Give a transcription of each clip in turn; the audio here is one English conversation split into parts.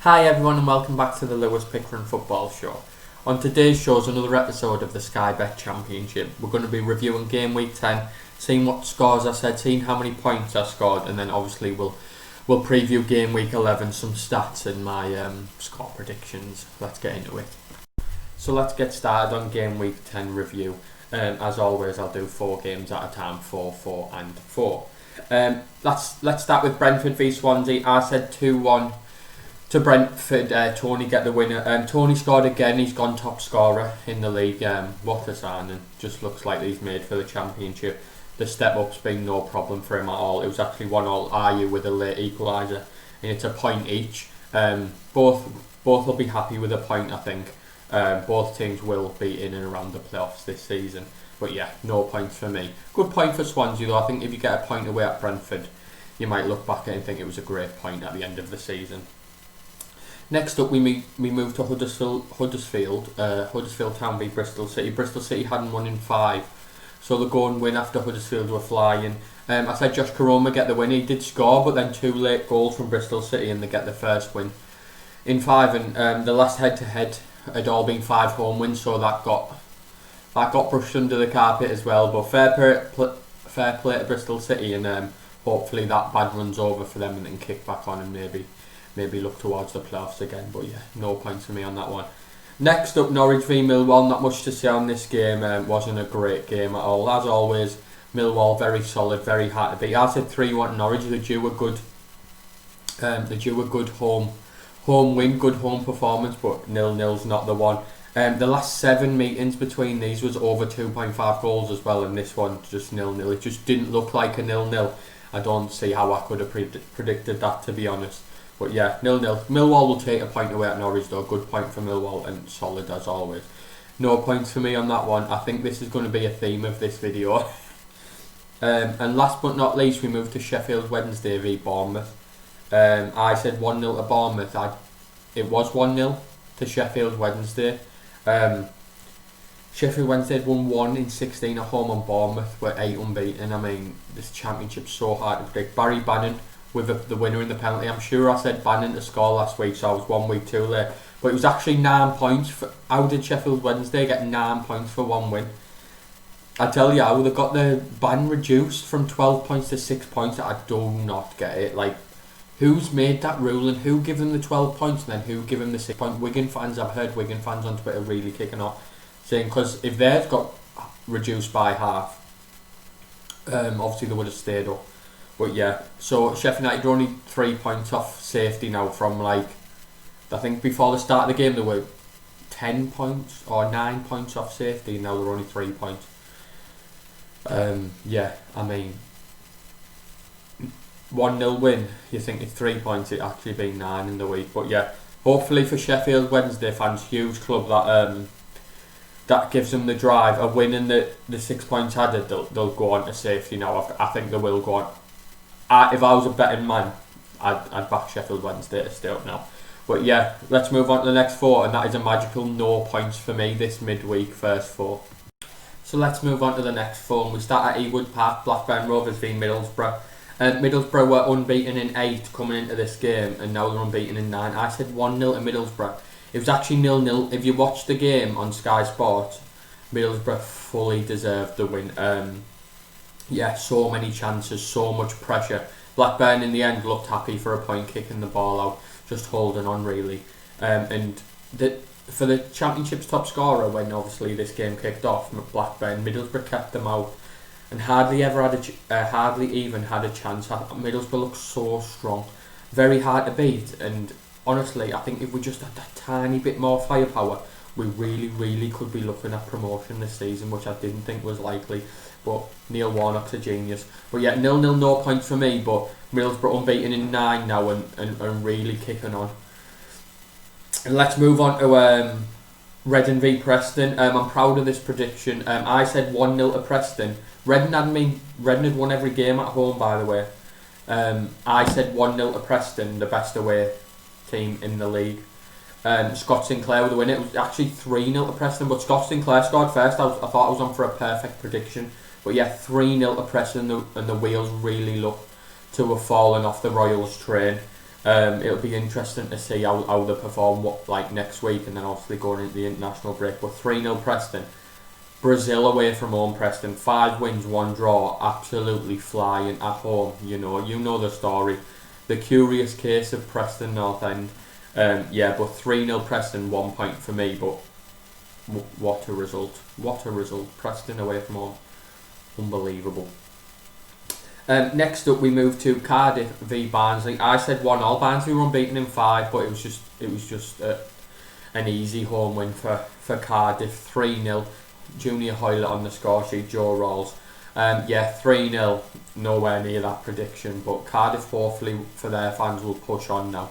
Hi everyone and welcome back to the Lewis Pickering Football Show. On today's show is another episode of the Sky Bet Championship. We're going to be reviewing game week 10, seeing what scores I said, seeing how many points I scored, and then obviously we'll preview game week 11, some stats and my score predictions. Let's get into it. So let's get started on game week 10 review. As always, I'll do 4 games at a time, 4, 4 and 4. Let's start with Brentford v Swansea. I said 2-1 to Brentford. Tony get the winner. Tony scored again. He's gone top scorer in the league. What a signing. Just looks like he's made for the championship. The step up's been no problem for him at all. It was actually 1-1 RU with a late equaliser, and it's a point each. Both will be happy with a point, I think. Both teams will be in and around the playoffs this season. But yeah, no points for me. Good point for Swansea though. I think if you get a point away at Brentford, you might look back at it and think it was a great point at the end of the season. Next up, we move to Huddersfield Town v Bristol City. Bristol City hadn't won in 5, so the go and win after Huddersfield were flying. I said Josh Koroma get the win. He did score, but then 2 late goals from Bristol City and they get the first win in 5. And the last head-to-head had all been 5 home wins, so that got brushed under the carpet as well. But fair play to Bristol City, and hopefully that bad run's over for them and they can kick back on and maybe look towards the playoffs again. But yeah, no points for me on that one. Next up, Norwich v Millwall. Not much to say on this game. Wasn't a great game at all. As always, Millwall very solid, very hard to beat. I said 3-1 Norwich. They due a good home win, good home performance, but 0-0's not the one. The last 7 meetings between these was over 2.5 goals as well, and this one just 0-0. It just didn't look like a 0-0. I don't see how I could have predicted that, to be honest. But yeah, 0-0. Millwall will take a point away at Norwich though. Good point for Millwall and solid as always. No points for me on that one. I think this is going to be a theme of this video. And last but not least, we move to Sheffield Wednesday v Bournemouth. I said 1-0 to Bournemouth. It was 1-0 to Sheffield Wednesday. Sheffield Wednesday had won 1 in 16 at home, on Bournemouth were 8 unbeaten. I mean, this championship's so hard to predict. Barry Bannon with the winner in the penalty. I'm sure I said Bannon to score last week, so I was 1 week too late. But it was actually 9 points. How did Sheffield Wednesday get 9 points for 1 win? I tell you how, they got the ban reduced from 12 points to 6 points. I do not get it. Like, who's made that rule and who gave them the 12 points and then who gave them the 6 points? Wigan fans, I've heard Wigan fans on Twitter really kicking off, saying because if theirs got reduced by half, obviously they would have stayed up. But yeah, so Sheffield United are only 3 points off safety now from, like, I think before the start of the game they were 10 points or 9 points off safety, and now they're only 3 points. Yeah, I mean, 1-0 win, you think it's 3 points, it actually been 9 in the week. But yeah, hopefully for Sheffield Wednesday fans, huge club, that gives them the drive. A win and the 6 points added, they'll go on to safety now. I think they will go on. If I was a betting man, I'd back Sheffield Wednesday to stay up now. But yeah, let's move on to the next 4, and that is a magical no points for me this midweek first 4. So let's move on to the next 4, and we start at Ewood Park. Blackburn Rovers v Middlesbrough. Middlesbrough were unbeaten in 8 coming into this game, and now they're unbeaten in 9. I said 1-0 to Middlesbrough. It was actually 0-0. If you watch the game on Sky Sports, Middlesbrough fully deserved the win. Yeah, so many chances, so much pressure. Blackburn in the end looked happy for a point, kicking the ball out, just holding on really. And for the championship's top scorer, when obviously this game kicked off, Blackburn, Middlesbrough kept them out and hardly even had a chance. Middlesbrough looks so strong, very hard to beat, and honestly I think if we just had that tiny bit more firepower, we really could be looking at promotion this season, which I didn't think was likely. But Neil Warnock's a genius. But yeah, 0-0, no points for me, but Middlesbrough unbeaten in 9 now and really kicking on. And let's move on to Reading v Preston. I'm proud of this prediction. I said 1-0 to Preston. Reading had won every game at home, by the way. I said 1-0 to Preston, the best away team in the league. Scott Sinclair with the win. It was actually 3-0 to Preston, but Scott Sinclair scored first. I thought I was on for a perfect prediction. But yeah, 3-0 to Preston, and the wheels really look to have fallen off the Royals train. It'll be interesting to see how they perform next week, and then obviously going into the international break. But 3-0 Preston. Brazil away from home, Preston. 5 wins, 1 draw. Absolutely flying at home. You know the story. The curious case of Preston North End. But 3-0 Preston, 1 point for me. But what a result. What a result. Preston away from home. Unbelievable. Next up, we move to Cardiff v Barnsley. I said 1-1. Barnsley were unbeaten in 5, but it was just an easy home win for Cardiff. 3-0. Junior Hoylett on the score sheet. Joe Rolls. 3-0. Nowhere near that prediction, but Cardiff hopefully for their fans will push on now.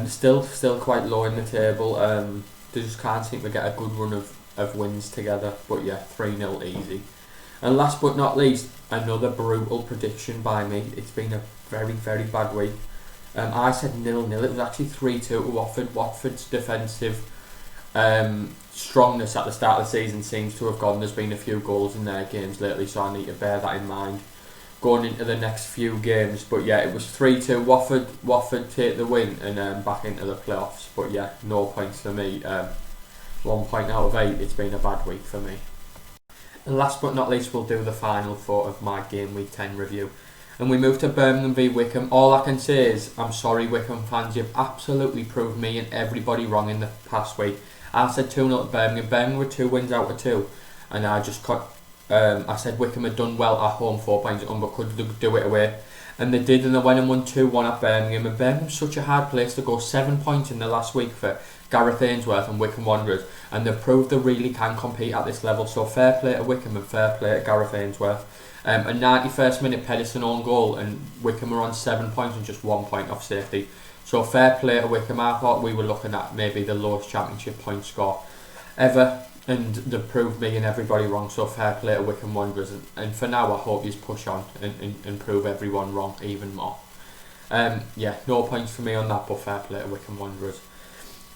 Still quite low in the table. They just can't seem to get a good run of wins together. But 3-0 easy. And last but not least, another brutal prediction by me. It's been a very, very bad week. I said 0-0. It was actually 3-2 to Watford. Watford's defensive strongness at the start of the season seems to have gone. There's been a few goals in their games lately, so I need to bear that in mind going into the next few games. But it was 3-2. Watford take the win and back into the playoffs. But no points for me. 1 point out of 8. It's been a bad week for me. And last but not least, we'll do the final four of my Game Week 10 review. And we move to Birmingham v Wickham. All I can say is, I'm sorry Wickham fans, you've absolutely proved me and everybody wrong in the past week. I said 2-0 to Birmingham. Birmingham were 2 wins out of 2. And I said Wickham had done well at home, 4 points at home, but could do it away. And they did, and they went and won 2-1 at Birmingham. And Birmingham's such a hard place to go. 7 points in the last week for Gareth Ainsworth and Wickham Wanderers, and they've proved they really can compete at this level. So fair play to Wickham and fair play to Gareth Ainsworth. A 91st minute Pedersen own goal, and Wickham are on 7 points and just 1 point off safety. So fair play to Wickham. I thought we were looking at maybe the lowest championship point score ever, and they've proved me and everybody wrong. So fair play to Wickham Wanderers, and for now I hope you push on and prove everyone wrong even more. No points for me on that, but fair play to Wickham Wanderers.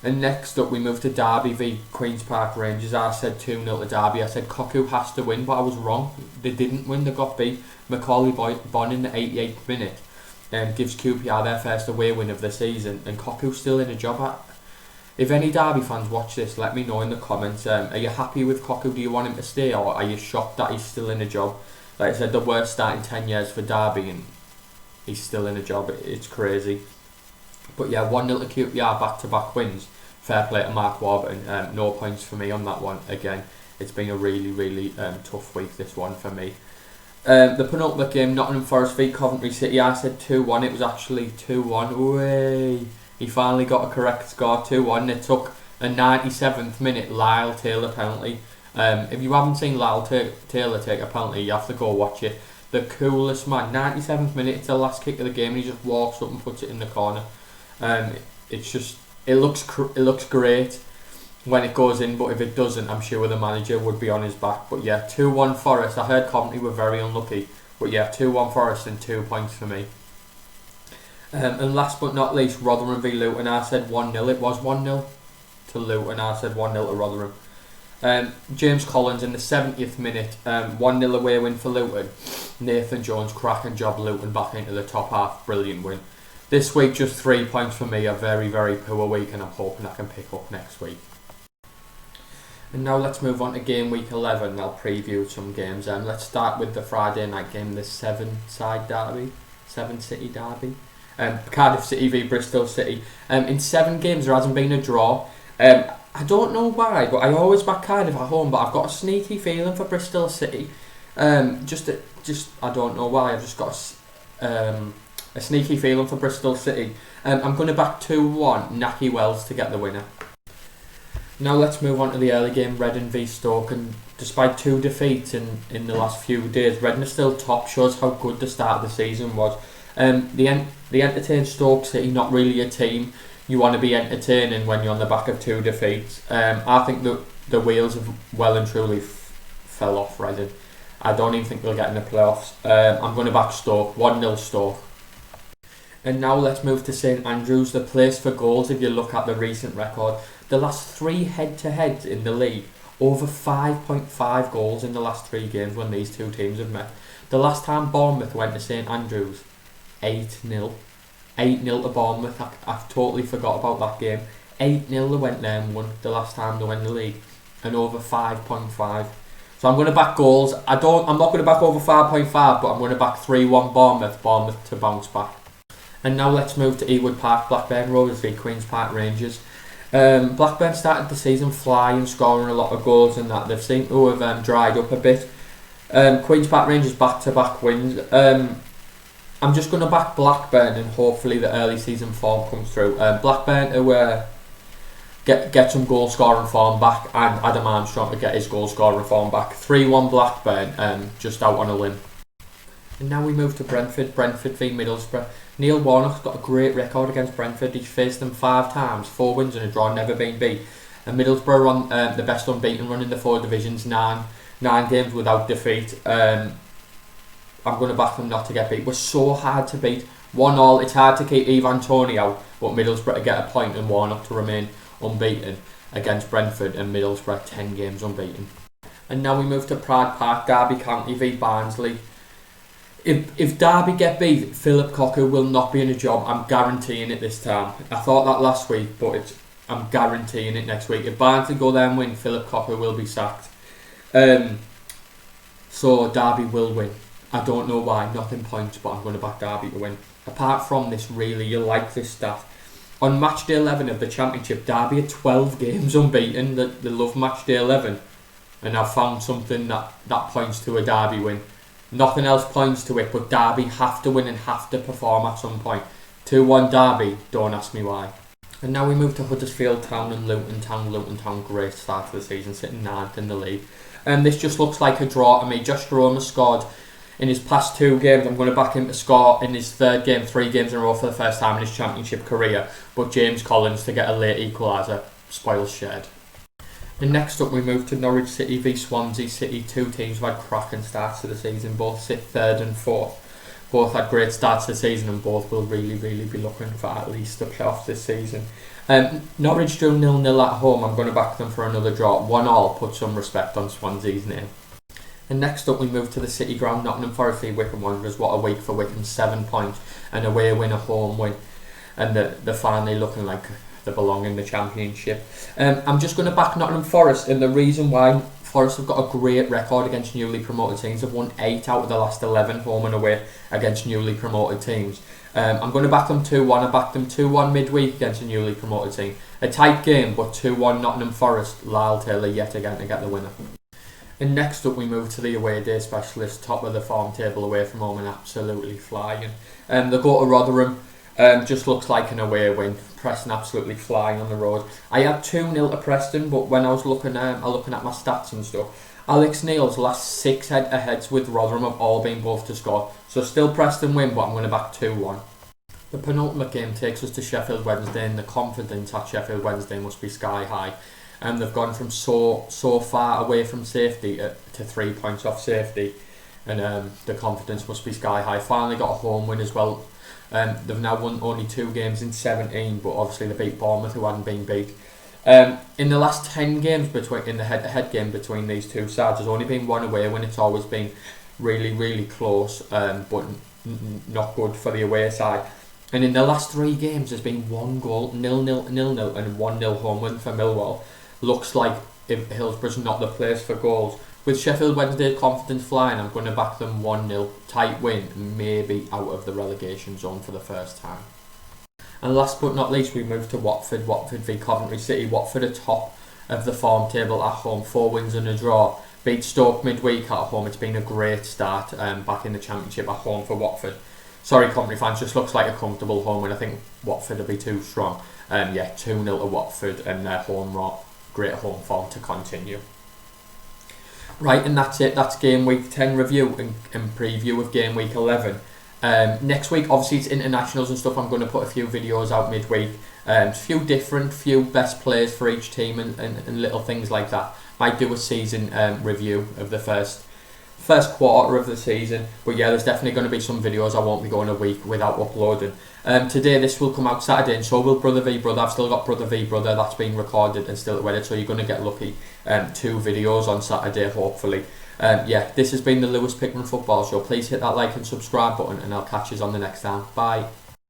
And next up, we move to Derby v Queen's Park Rangers. I said 2-0 to Derby. I said Cocu has to win, but I was wrong. They didn't win, they got beat. Macaulay Bonne in the 88th minute gives QPR their first away win of the season, and Cocu's still in a job. If any Derby fans watch this, let me know in the comments. Are you happy with Cocu? Do you want him to stay, or are you shocked that he's still in a job? Like I said, the worst start in 10 years for Derby, and he's still in a job. It's crazy. But 1-0 to QPR, back-to-back wins. Fair play to Mark Warburton. No points for me on that one. Again, it's been a really, really tough week, this one for me. The penultimate game, Nottingham Forest v Coventry City. I said 2-1. It was actually 2-1. Way. He finally got a correct score, 2-1. It took a 97th minute Lyle Taylor penalty. If you haven't seen Lyle Taylor take a penalty, you have to go watch it. The coolest man. 97th minute, it's the last kick of the game, and he just walks up and puts it in the corner. It looks great when it goes in, but if it doesn't, I'm sure the manager would be on his back. But 2-1 Forest. I heard Coventry were very unlucky, but 2-1 Forest and 2 points for me. And last but not least, Rotherham v Luton. I said 1-0. It was 1-0 to Luton. I said 1-0 to Rotherham. James Collins in the 70th minute, 1-0 away win for Luton. Nathan Jones, cracking job. Luton back into the top half. Brilliant win. This week, just 3 points for me. A very, very poor week, and I'm hoping I can pick up next week. And now let's move on to Game Week 11. I'll preview some games. Let's start with the Friday night game, the 7-City derby. Cardiff City v Bristol City. In 7 games, there hasn't been a draw. I don't know why, but I always back Cardiff at home, but I've got a sneaky feeling for Bristol City. Just I don't know why. I've just got a sneaky feeling for Bristol City. I'm going to back 2-1 Nahki Wells to get the winner. Now let's move on to the early game, Reading v Stoke. And despite 2 defeats in the last few days, Reading is still top. Shows how good the start of the season was. They entertained Stoke City, not really a team you want to be entertaining when you're on the back of 2 defeats. I think the wheels have well and truly fell off Reading. I don't even think they'll get in the playoffs. I'm going to back Stoke, 1-0 Stoke. And now let's move to St Andrews, the place for goals. If you look at the recent record, the last 3 head-to-heads in the league, over 5.5 goals in the last 3 games when these 2 teams have met. The last time Bournemouth went to St Andrews, 8-0. 8-0 to Bournemouth. I totally forgot about that game. 8-0 they went there and won the last time they won the league, and over 5.5. So I'm going to back goals. I'm not going to back over 5.5, but I'm going to back 3-1 Bournemouth to bounce back. And now let's move to Ewood Park, Blackburn Rovers v Queen's Park Rangers. Blackburn started the season flying, scoring a lot of goals and that. They've seemed to have dried up a bit. Queen's Park Rangers back-to-back wins. I'm just going to back Blackburn, and hopefully the early season form comes through. Blackburn to get some goal scoring form back, and Adam Armstrong to get his goal scoring form back. 3-1 Blackburn, just out on a limb. And now we move to Brentford v Middlesbrough. Neil Warnock's got a great record against Brentford. He's faced them 5 times, 4 wins and a draw, never been beat. And Middlesbrough on the best unbeaten run in the 4 divisions, 9 games without defeat. I'm going to back them not to get beat. We're so hard to beat. 1-1, it's hard to keep Ivan Toney out, but Middlesbrough to get a point and Warnock to remain unbeaten against Brentford, and Middlesbrough 10 games unbeaten. And now we move to Pride Park, Derby County v Barnsley. If Derby get beat, Philip Cocker will not be in a job. I'm guaranteeing it this time. I thought that last week, but I'm guaranteeing it next week. If Barnsley go there and win, Philip Cocker will be sacked. So Derby will win. I don't know why, not in points, but I'm going to back Derby to win. Apart from this, really, you'll like this stat. On match day 11 of the Championship, Derby are 12 games unbeaten. They love match day 11. And I've found something that points to a Derby win. Nothing else points to it, but Derby have to win and have to perform at some point. 2-1 Derby, don't ask me why. And now we move to Huddersfield Town and Luton Town. Luton Town, great start to the season, sitting 9th in the league. And this just looks like a draw to me. Josh Jerome has scored in his past 2 games. I'm going to back him to score in his 3rd game, 3 games in a row for the first time in his Championship career. But James Collins to get a late equaliser, spoils shared. And next up we move to Norwich City v Swansea City. 2 teams have had cracking starts to the season. Both sit 3rd and 4th. Both had great starts to the season, and both will really be looking for at least the playoffs this season. Norwich drew 0-0 at home. I'm going to back them for another draw. 1-1, put some respect on Swansea's name. And next up we move to the City Ground, Nottingham Forest v Wycombe Wanderers. What a week for Wycombe, 7 points, an away win, a home win, and they're finally looking like they belong in the Championship. I'm just going to back Nottingham Forest, and the reason why, Forest have got a great record against newly promoted teams. They've won 8 out of the last 11 home and away against newly promoted teams. I'm going to back them 2-1. I backed them 2-1 midweek against a newly promoted team. A tight game, but 2-1 Nottingham Forest. Lyle Taylor yet again to get the winner. And next up we move to the away day specialist, top of the form table away from home and absolutely flying. They go to Rotherham, just looks like an away win. Preston absolutely flying on the road. I had 2-0 to Preston, but when I was looking at my stats and stuff, Alex Neil's last 6 head-to-heads with Rotherham have all been both to score. So still Preston win, but I'm going to back 2-1. The penultimate game takes us to Sheffield Wednesday, and the confidence at Sheffield Wednesday must be sky high. They've gone from so far away from safety to 3 points off safety, and the confidence must be sky high. Finally got a home win as well. They've now won only 2 games in 17, but obviously they beat Bournemouth, who hadn't been beat. In the last 10 games in the head-to-head game between these two sides, there's only been 1 away win. It's always been really close, but not good for the away side. And in the last 3 games, there's been 1 goal, 0-0, and 1-0 home win for Millwall. Looks like if Hillsborough's not the place for goals. With Sheffield Wednesday confidence flying, I'm going to back them 1-0, tight win, maybe out of the relegation zone for the first time. And last but not least, we move to Watford v Coventry City. Watford are top of the form table at home, 4 wins and a draw. Beat Stoke midweek at home. It's been a great start back in the Championship at home for Watford. Sorry Coventry fans, just looks like a comfortable home, and I think Watford will be too strong. 2-0 to Watford, and their great home form to continue. Right, and that's it. That's Game Week 10 review and preview of Game Week 11. Next week, obviously, it's internationals and stuff. I'm going to put a few videos out midweek. Few best players for each team and little things like that. Might do a season review of the first quarter of the season. But yeah, there's definitely going to be some videos. I won't be going a week without uploading. Today, this will come out Saturday, and so will Brother v Brother. I've still got Brother v Brother that's been recorded and still edited, so you're going to get lucky. 2 videos on Saturday, hopefully. This has been the Lewis Pickman Football Show. Please hit that like and subscribe button, and I'll catch you on the next time. Bye.